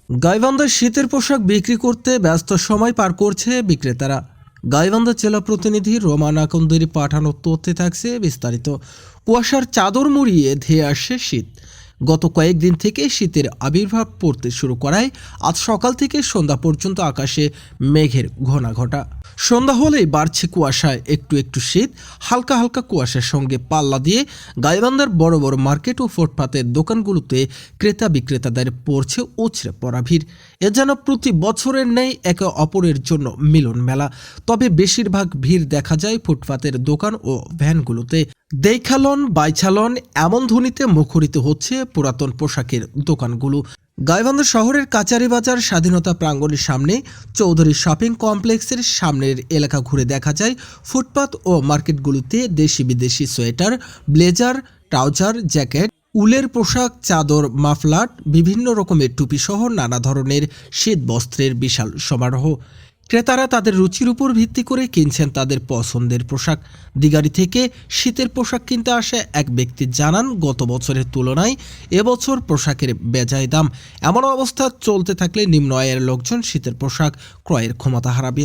গাইবান্ধায় শীতের পোশাক বিক্রি করতে ব্যস্ত সময় পার করছে বিক্রেতারা। গাইবান্ধা জেলা প্রতিনিধি রোমান আকন্দের পাঠানো তথ্যে থাকছে বিস্তারিত। কুয়াশার চাদর মুড়িয়ে ধেয়ে আসছে শীত। গত কয়েকদিন থেকে শীতের আবির্ভাব পড়তে শুরু করায় আজ সকাল থেকে সন্ধ্যা পর্যন্ত আকাশে মেঘের ঘটা। সন্ধ্যা হলেই বাড়ছে কুয়াশায় একটু একটু শীত। হালকা হালকা কুয়াশার সঙ্গে পাল্লা দিয়ে গাইবান্ধার বড় বড় মার্কেট ও ফুটপাতের দোকানগুলোতে ক্রেতা বিক্রেতাদের পড়ছে উছড়ে পড়া ভিড়। এ যেন প্রতি বছরের ন্যায় একে অপরের জন্য মিলন মেলা। তবে বেশিরভাগ ভিড় দেখা যায় ফুটপাতের দোকান ও ভ্যানগুলোতে। দেখালন বাইছালন এমন ধ্বনিতে মুখরিত হচ্ছে পুরাতন পোশাকের দোকানগুলো। গাইবান্ধা শহরের কাচারি বাজার স্বাধীনতা প্রাঙ্গণের সামনে চৌধুরী শপিং কমপ্লেক্সের সামনের এলাকা ঘুরে দেখা যায় ফুটপাত ও মার্কেটগুলোতে দেশি বিদেশি সোয়েটার, ব্লেজার, ট্রাউজার, জ্যাকেট, উলের পোশাক, চাদর, মাফলার, বিভিন্ন রকমের টুপি সহ নানা ধরনের শীত বস্ত্রের বিশাল সমারোহ। ক্রেতারা তাদের রুচির উপর ভিত্তি করে কিনছেন তাদের পছন্দের পোশাক। দিগাড়ি থেকে শীতের পোশাক কিনতে আসে এক ব্যক্তি জানান, গত বছরের তুলনায় এবছর পোশাকের বেজায় দাম। এমন অবস্থা চলতে থাকলে নিম্ন আয়ের লোকজন শীতের পোশাক ক্রয়ের ক্ষমতা হারাবে।